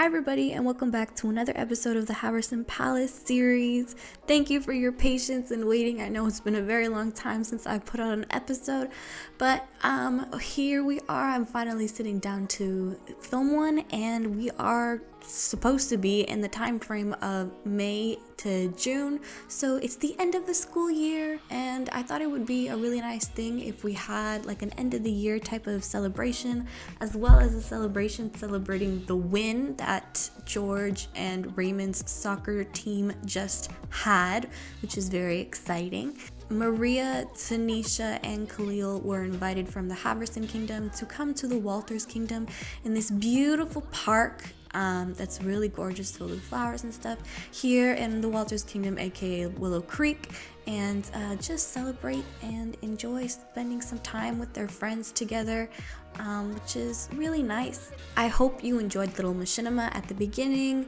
Hi everybody, and welcome back to another episode of the Halverson Palace series. Thank you for your patience and waiting. I know it's been a very long time since I put out an episode, but here we are. I'm finally sitting down to film one, and we are supposed to be in the time frame of May to June, so it's the end of the school year, and I thought it would be a really nice thing if we had like an end of the year type of celebration, as well as a celebration celebrating the win that George and Raymond's soccer team just had, which is very exciting. Maria, Tanisha, and Khalil were invited from the Halverson Kingdom to come to the Walters Kingdom in this beautiful park that's really gorgeous, filled with flowers and stuff here in the Walters Kingdom, aka Willow Creek, and just celebrate and enjoy spending some time with their friends together, which is really nice. I hope you enjoyed Little Machinima at the beginning.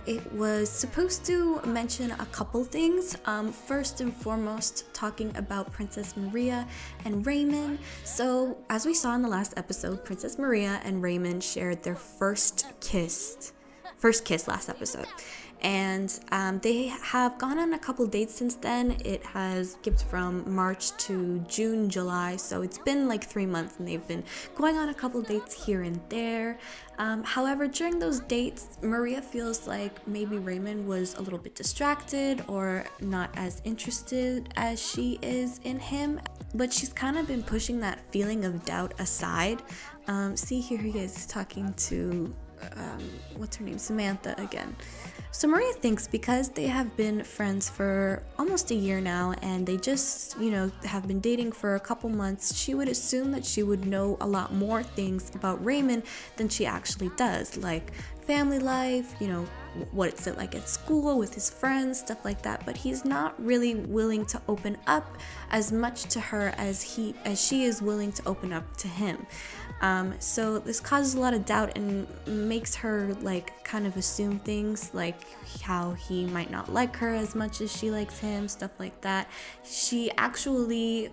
It was supposed to mention a couple things. First and foremost, talking about Princess Maria and Raymond. So as we saw in the last episode, Princess Maria and Raymond shared their first kiss last episode. And they have gone on a couple dates since then. It has skipped from March to June, July, so it's been like 3 months, and they've been going on a couple dates here and there. However, during those dates, Maria feels like maybe Raymond was a little bit distracted or not as interested as she is in him, but she's kind of been pushing that feeling of doubt aside. See, here he is talking to what's her name, Samantha again. So Maria thinks because they have been friends for almost a year now, and they just, have been dating for a couple months, she would assume that she would know a lot more things about Raymond than she actually does, like family life, what it's like at school with his friends, stuff like that. But he's not really willing to open up as much to her as she is willing to open up to him. So this causes a lot of doubt and makes her kind of assume things like how he might not like her as much as she likes him, stuff like that. She actually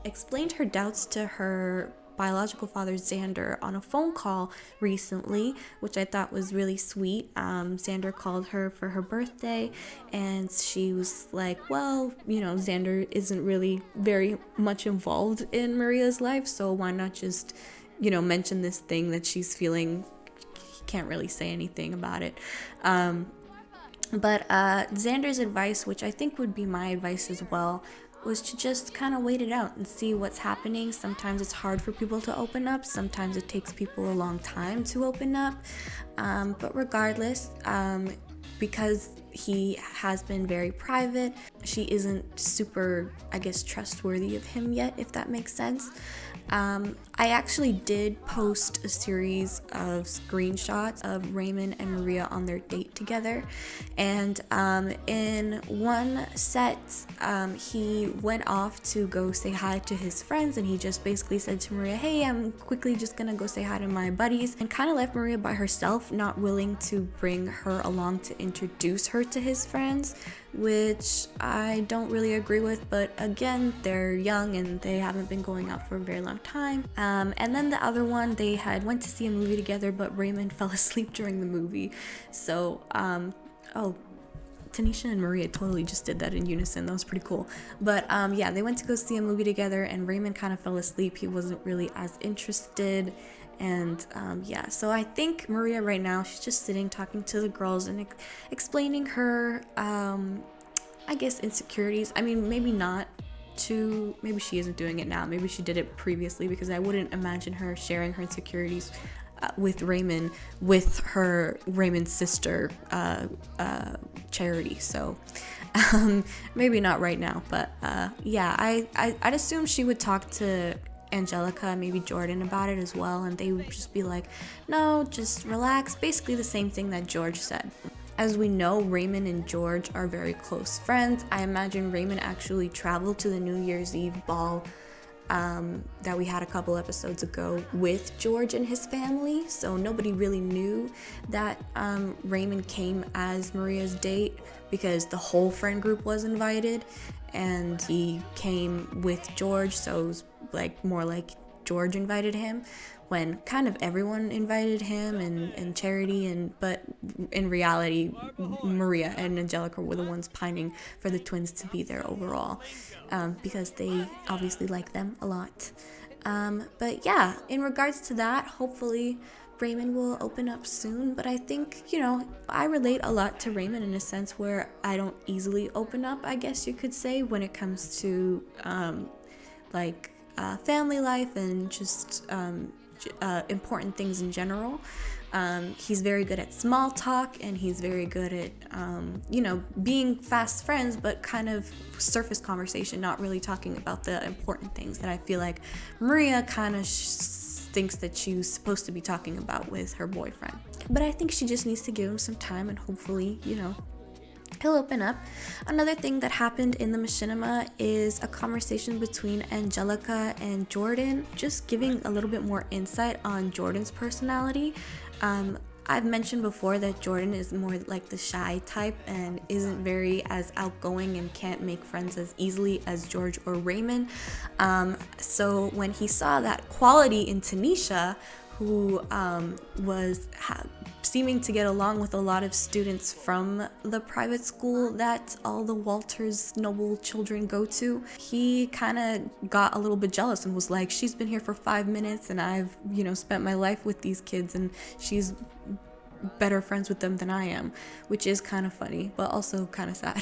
explained her doubts to her biological father Xander on a phone call recently, which I thought was really sweet. Xander called her for her birthday, and she was like, well, Xander isn't really very much involved in Maria's life, so why not just mention this thing that she's feeling. He can't really say anything about it. But Xander's advice, which I think would be my advice as well, was to just kind of wait it out and see what's happening. Sometimes it's hard for people to open up. Sometimes it takes people a long time to open up. But regardless, because he has been very private, she isn't super, trustworthy of him yet, if that makes sense. I actually did post a series of screenshots of Raymond and Maria on their date together, and in one set, he went off to go say hi to his friends, and he just basically said to Maria, hey, I'm quickly just gonna go say hi to my buddies, and kind of left Maria by herself, not willing to bring her along to introduce her to his friends, which I don't really agree with. But again, they're young and they haven't been going out for a very long time. And then the other one, they had went to see a movie together, but Raymond fell asleep during the movie. So Tanisha and Maria totally just did that in unison. That was pretty cool. But they went to go see a movie together, and Raymond kind of fell asleep. He wasn't really as interested. And so I think Maria right now, she's just sitting talking to the girls and explaining her insecurities. I mean, maybe she isn't doing it now, maybe she did it previously, because I wouldn't imagine her sharing her insecurities with Raymond, with her Raymond's sister Charity. So maybe not right now, but I'd assume she would talk to Angelica, maybe Jordan, about it as well, and they would just be like, no, just relax. Basically the same thing that George said. As we know, Raymond and George are very close friends. I imagine Raymond actually traveled to the New Year's Eve ball that we had a couple episodes ago with George and his family, so nobody really knew that Raymond came as Maria's date, because the whole friend group was invited, and he came with George, so it was more like George invited him, when kind of everyone invited him and Charity, but in reality, Maria and Angelica were the ones pining for the twins to be there overall, because they obviously like them a lot. But yeah, in regards to that, hopefully Raymond will open up soon. But I think, I relate a lot to Raymond in a sense where I don't easily open up, I guess you could say, when it comes to family life and just important things in general. He's very good at small talk, and he's very good at, being fast friends, but kind of surface conversation, not really talking about the important things that I feel like Maria kind of thinks that she's supposed to be talking about with her boyfriend. But I think she just needs to give him some time, and hopefully, he'll open up. Another thing that happened in the machinima is a conversation between Angelica and Jordan, just giving a little bit more insight on Jordan's personality. I've mentioned before that Jordan is more like the shy type and isn't very as outgoing and can't make friends as easily as George or Raymond. So when he saw that quality in Tanisha, who was seeming to get along with a lot of students from the private school that all the Walters Noble children go to, he kind of got a little bit jealous and was like, she's been here for 5 minutes and I've, spent my life with these kids and she's better friends with them than I am, which is kind of funny, but also kind of sad.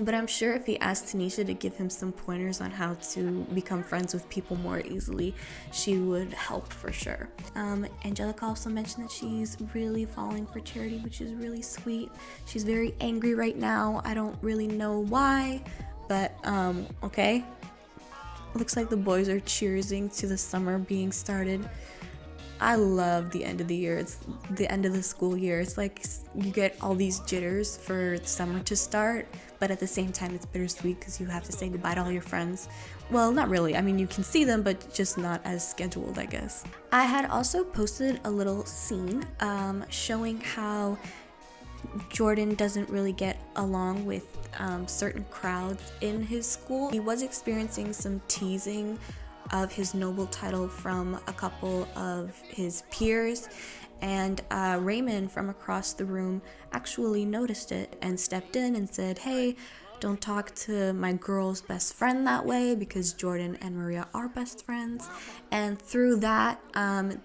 But I'm sure if he asked Tanisha to give him some pointers on how to become friends with people more easily, she would help for sure. Angelica also mentioned that she's really falling for Charity, which is really sweet. She's very angry right now. I don't really know why, but okay. Looks like the boys are cheersing to the summer being started. I love the end of the year. It's the end of the school year. It's like you get all these jitters for summer to start, but at the same time it's bittersweet because you have to say goodbye to all your friends. Well, not really. I mean, you can see them, but just not as scheduled, I guess. I had also posted a little scene showing how Jordan doesn't really get along with certain crowds in his school. He was experiencing some teasing of his noble title from a couple of his peers, and Raymond from across the room actually noticed it and stepped in and said, hey, don't talk to my girl's best friend that way, because Jordan and Maria are best friends. And through that,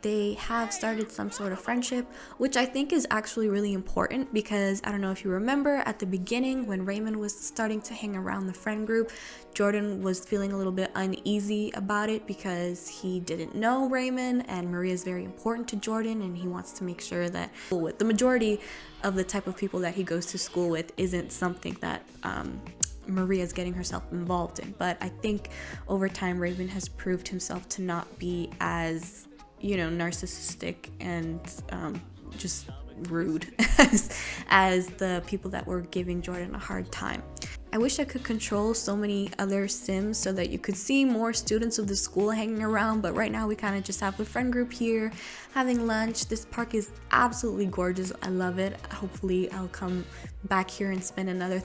they have started some sort of friendship, which I think is actually really important, because I don't know if you remember at the beginning when Raymond was starting to hang around the friend group, Jordan was feeling a little bit uneasy about it because he didn't know Raymond, and Maria is very important to Jordan, and he wants to make sure that with the majority of the type of people that he goes to school with isn't something that Maria is getting herself involved in. But I think over time Raymond has proved himself to not be as, narcissistic and just rude as the people that were giving Jordan a hard time. I wish I could control so many other Sims so that you could see more students of the school hanging around, but right now we kind of just have a friend group here having lunch. This park is absolutely gorgeous. I love it. Hopefully I'll come back here and spend another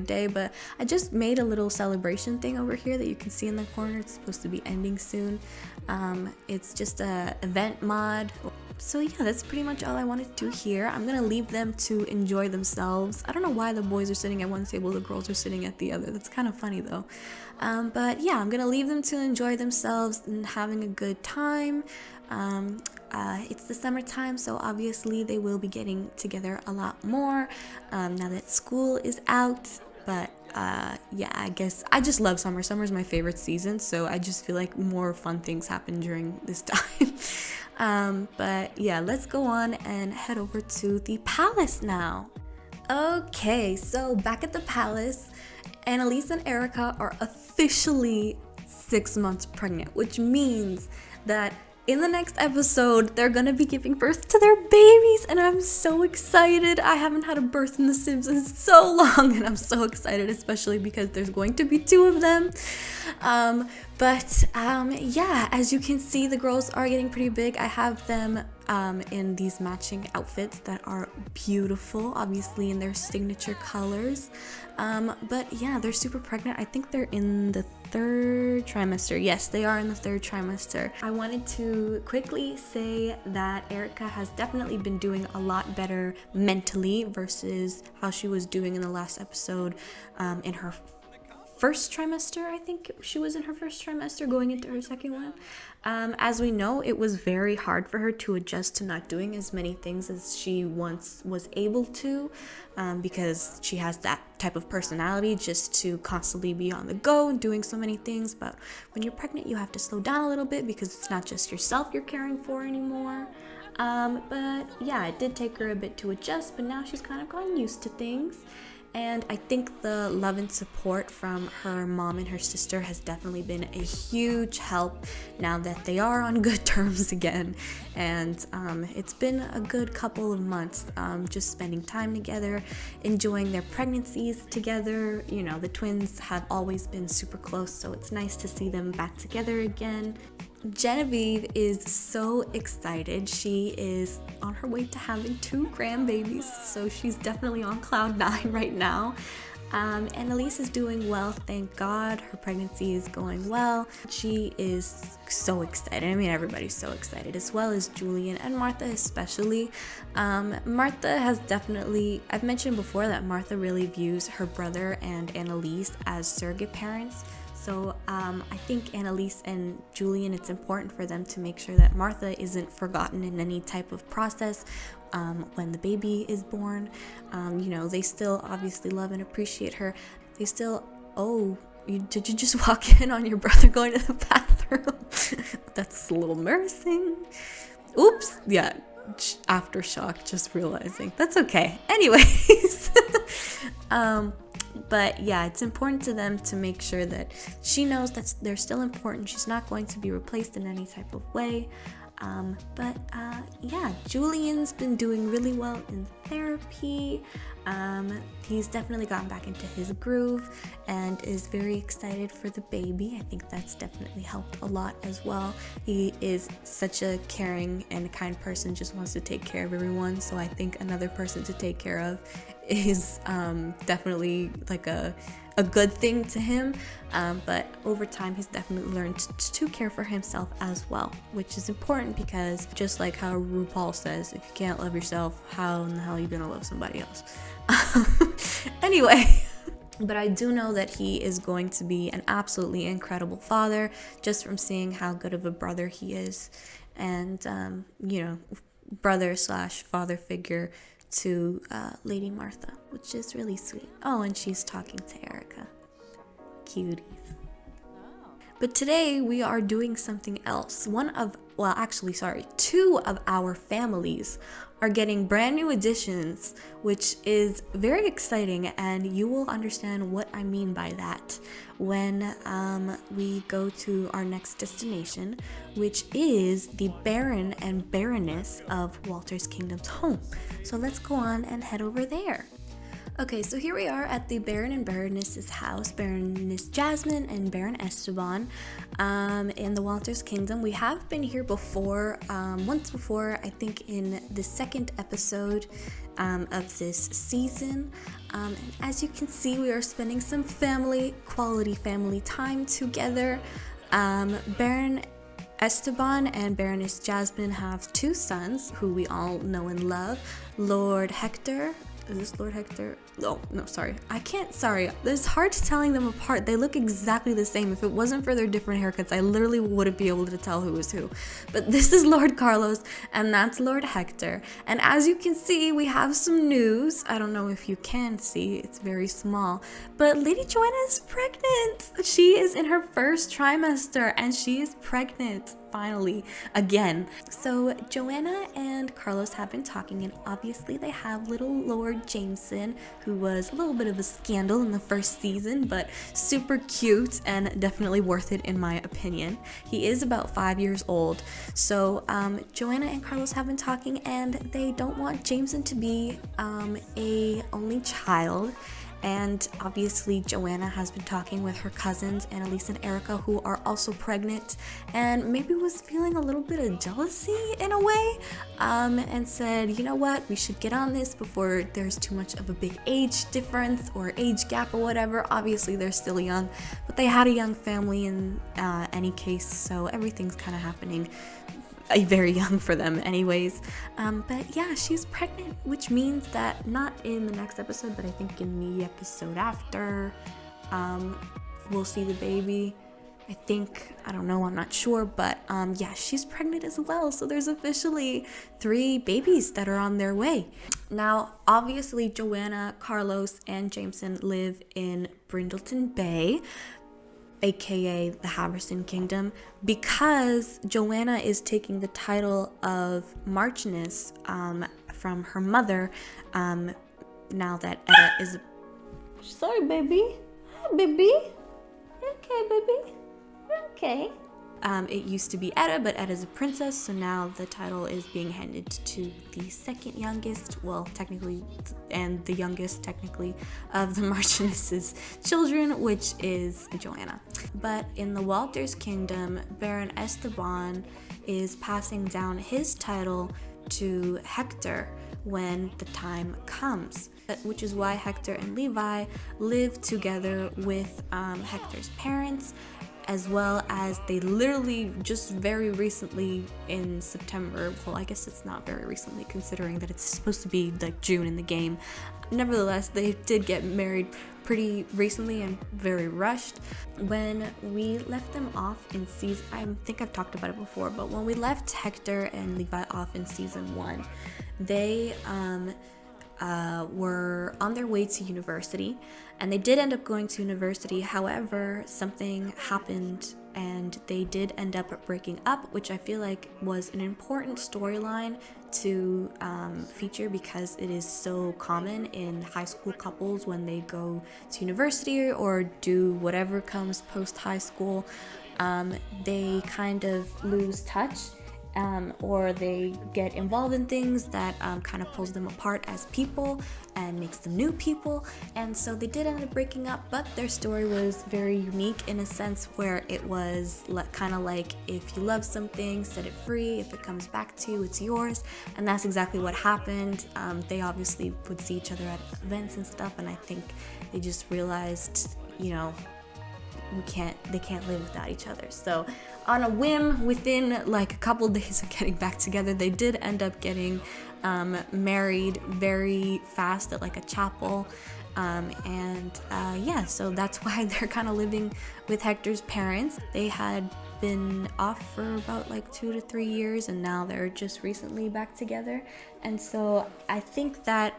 day, but I just made a little celebration thing over here that you can see in the corner. It's supposed to be ending soon. It's just a event mod. So yeah, that's pretty much all I wanted to do here. I'm gonna leave them to enjoy themselves. I don't know why the boys are sitting at one table, the girls are sitting at the other. That's kind of funny though. But yeah, I'm gonna leave them to enjoy themselves and having a good time. It's the summertime, so obviously they will be getting together a lot more now that school is out. But yeah, I guess I just love summer. Summer is my favorite season, so I just feel like more fun things happen during this time. But yeah, let's go on and head over to the palace now. Okay, so back at the palace, Annalise and Erica are officially 6 months pregnant, which means that in the next episode, they're gonna be giving birth to their babies, and I'm so excited. I haven't had a birth in The Sims in so long, and I'm so excited, especially because there's going to be 2 of them. Yeah, as you can see, the girls are getting pretty big. I have them in these matching outfits that are beautiful, obviously in their signature colors. But yeah, they're super pregnant. I think they're in the third trimester. Yes, they are in the third trimester. I wanted to quickly say that Erica has definitely been doing a lot better mentally versus how she was doing in the last episode, in her first trimester. I think she was in her first trimester going into her second one. As we know, it was very hard for her to adjust to not doing as many things as she once was able to, because she has that type of personality, just to constantly be on the go and doing so many things. But when you're pregnant, you have to slow down a little bit because it's not just yourself you're caring for anymore. But yeah, it did take her a bit to adjust, but now she's kind of gotten used to things. And I think the love and support from her mom and her sister has definitely been a huge help now that they are on good terms again. And it's been a good couple of months, just spending time together, enjoying their pregnancies together. You know, the twins have always been super close, so it's nice to see them back together again. Genevieve is so excited. She is on her way to having 2 grandbabies, so she's definitely on cloud 9 right now. And Elise is doing well, thank God. Her pregnancy is going well. She is so excited. I mean, everybody's so excited, as well as Julian and Martha especially. Martha has definitely, I've mentioned before that Martha really views her brother and Annalise as surrogate parents. So I think Annalise and Julian, it's important for them to make sure that Martha isn't forgotten in any type of process when the baby is born. You know, they still obviously love and appreciate her. They still, did you just walk in on your brother going to the bathroom? That's a little embarrassing. Oops, yeah, aftershock, just realizing. That's okay. Anyways. But yeah, it's important to them to make sure that she knows that they're still important. She's not going to be replaced in any type of way. Yeah, Julian's been doing really well in therapy. He's definitely gotten back into his groove and is very excited for the baby. I think that's definitely helped a lot as well. He is such a caring and kind person, just wants to take care of everyone. So I think another person to take care of is definitely like a good thing to him, but over time he's definitely learned to care for himself as well, which is important because just like how RuPaul says, if you can't love yourself, how in the hell are you gonna love somebody else? Anyway, but I do know that he is going to be an absolutely incredible father, just from seeing how good of a brother he is, and you know, brother / father figure to Lady Martha, which is really sweet. Oh, and she's talking to Erica. Cuties. But today we are doing something else. Two of our families are getting brand new additions, which is very exciting, and you will understand what I mean by that when we go to our next destination, which is the Baron and Baroness of Walter's Kingdom's home. So let's go on and head over there. Okay, so here we are at the Baron and Baroness's house, Baroness Jasmine and Baron Esteban, in the Walters Kingdom. We have been here before, once before, I think in the second episode of this season. And as you can see, we are spending some quality family time together. Baron Esteban and Baroness Jasmine have 2 sons who we all know and love. Lord Hector. Is this Lord Hector? Oh, no, sorry. It's hard to telling them apart. They look exactly the same. If it wasn't for their different haircuts, I literally wouldn't be able to tell who was who. But this is Lord Carlos, and that's Lord Hector. And as you can see, we have some news. I don't know if you can see. It's very small. But Lady Joanna is pregnant. She is in her first trimester, and she is pregnant. Finally, again. So Joanna and Carlos have been talking, and obviously they have little Lord Jameson, who was a little bit of a scandal in the first season, but super cute and definitely worth it in my opinion. He is about 5 years old. So Joanna and Carlos have been talking, and they don't want Jameson to be a only child. And obviously Joanna has been talking with her cousins, Annalise and Erica, who are also pregnant, and maybe was feeling a little bit of jealousy in a way, and said, you know what, we should get on this before there's too much of a big age difference or age gap or whatever. Obviously they're still young, but they had a young family in any case, so everything's kind of happening very young for them anyways. But yeah, she's pregnant, which means that not in the next episode, but I think in the episode after, we'll see the baby. I think, I don't know, I'm not sure, but yeah, she's pregnant as well. So there's officially 3 babies that are on their way. Now, obviously, Joanna, Carlos, and Jameson live in Brindleton Bay, aka the Halverson Kingdom, because Joanna is taking the title of Marchioness from her mother, now that Etta is... Sorry, baby. Hi, baby. Okay, baby. Okay. It used to be Etta, but Etta's a princess, so now the title is being handed to the second youngest, well, technically, and the youngest, technically, of the Marchioness's children, which is Joanna. But in the Walters Kingdom, Baron Esteban is passing down his title to Hector when the time comes, which is why Hector and Levi live together with Hector's parents, as well as they literally just very recently in September, well, I guess it's not very recently considering that it's supposed to be like June in the game. Nevertheless, they did get married pretty recently and very rushed. When we left them off in season, I think I've talked about it before, but when we left Hector and Levi off in season 1, they were on their way to university, and they did end up going to university. However, something happened and they did end up breaking up, which I feel like was an important storyline to feature, because it is so common in high school couples when they go to university or do whatever comes post high school. They kind of lose touch, or they get involved in things that kind of pulls them apart as people and makes them new people. And so they did end up breaking up, but their story was very unique in a sense where it was kind of like, if you love something, set it free. If it comes back to you, it's yours. And that's exactly what happened. They obviously would see each other at events and stuff, and I think they just realized, you know, they can't live without each other. So on a whim, within like a couple days of getting back together, they did end up getting married very fast at like a chapel. Yeah, so that's why they're kind of living with Hector's parents. They had been off for about like 2 to 3 years, and now they're just recently back together. And so I think that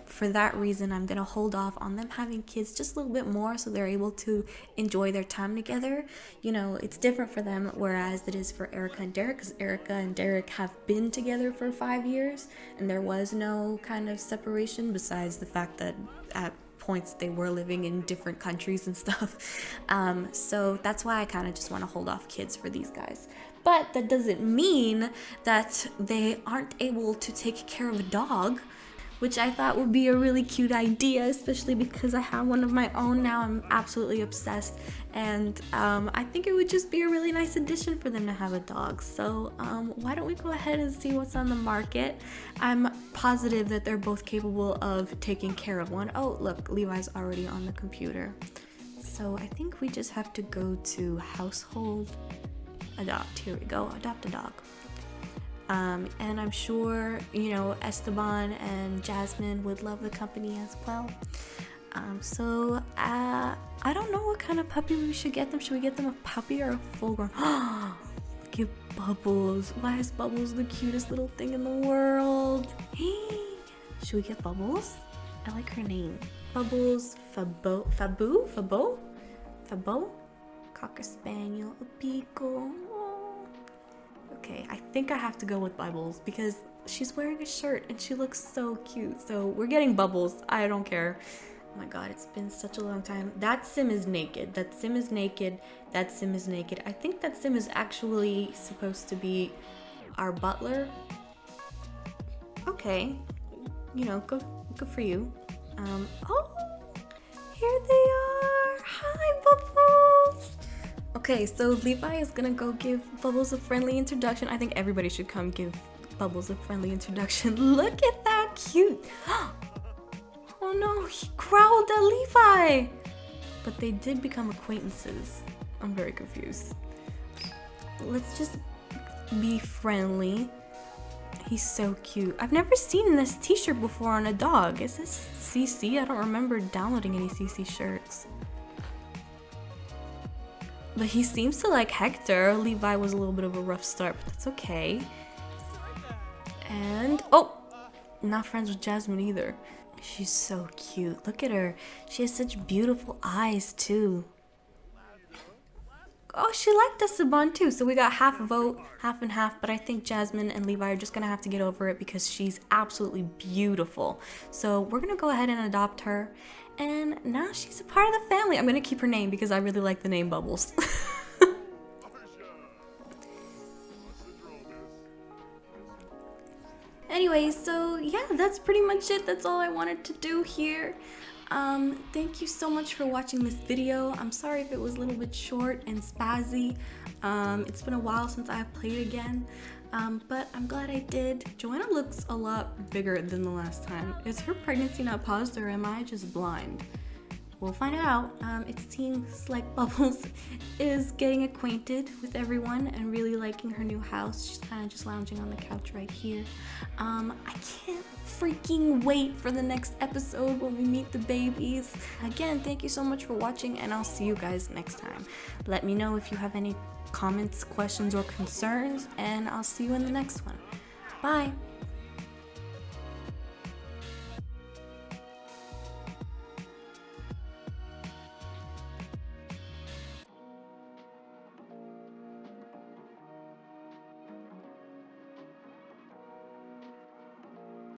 for that reason, I'm gonna hold off on them having kids just a little bit more, so they're able to enjoy their time together. You know, it's different for them, whereas it is for Erica and Derek, because Erica and Derek have been together for 5 years, and there was no kind of separation besides the fact that at points they were living in different countries and stuff. So that's why I kind of just want to hold off kids for these guys. But that doesn't mean that they aren't able to take care of a dog, which I thought would be a really cute idea, especially because I have one of my own now. I'm absolutely obsessed, and I think it would just be a really nice addition for them to have a dog. So why don't we go ahead and see what's on the market? I'm positive that they're both capable of taking care of one. Oh, look, Levi's already on the computer. So I think we just have to go to household, adopt. Here we go, adopt a dog. And I'm sure, you know, Esteban and Jasmine would love the company as well. So I don't know what kind of puppy we should get them. Should we get them a puppy or a full-grown? Look at Bubbles. Why is Bubbles the cutest little thing in the world? Should we get Bubbles? I like her name. Bubbles, Fabo? Cocker Spaniel, a Beagle. Okay, I think I have to go with Bubbles because she's wearing a shirt and she looks so cute. So we're getting Bubbles. I don't care. Oh my god, it's been such a long time. That Sim is naked. That Sim is naked. That Sim is naked. I think that Sim is actually supposed to be our butler. Okay. You know, good for you. Oh, Here they are. Hi, Bubbles. Okay, so Levi is gonna go give Bubbles a friendly introduction. I think everybody should come give Bubbles a friendly introduction. Look at that cute. Oh no, he growled at Levi. But they did become acquaintances. I'm very confused. Let's just be friendly. He's so cute. I've never seen this t-shirt before on a dog. Is this CC? I don't remember downloading any CC shirts. But he seems to like Hector. Levi was a little bit of a rough start, but that's okay. And, oh, not friends with Jasmine either. She's so cute. Look at her. She has such beautiful eyes too. Oh, she liked Esteban too, so we got half a vote, half and half, but I think Jasmine and Levi are just gonna have to get over it because she's absolutely beautiful. So we're gonna go ahead and adopt her, and now she's a part of the family. I'm gonna keep her name because I really like the name Bubbles. Anyway, so yeah, that's pretty much it. That's all I wanted to do here. Thank you so much for watching this video. I'm sorry if it was a little bit short and spazzy. It's been a while since I've played again, but I'm glad I did. Joanna looks a lot bigger than the last time. Is her pregnancy not paused, or am I just blind? We'll find out. It seems like Bubbles is getting acquainted with everyone and really liking her new house. She's kind of just lounging on the couch right here. I can't freaking wait for the next episode when we meet the babies. Again, thank you so much for watching, and I'll see you guys next time. Let me know if you have any comments, questions, or concerns, and I'll see you in the next one. Bye!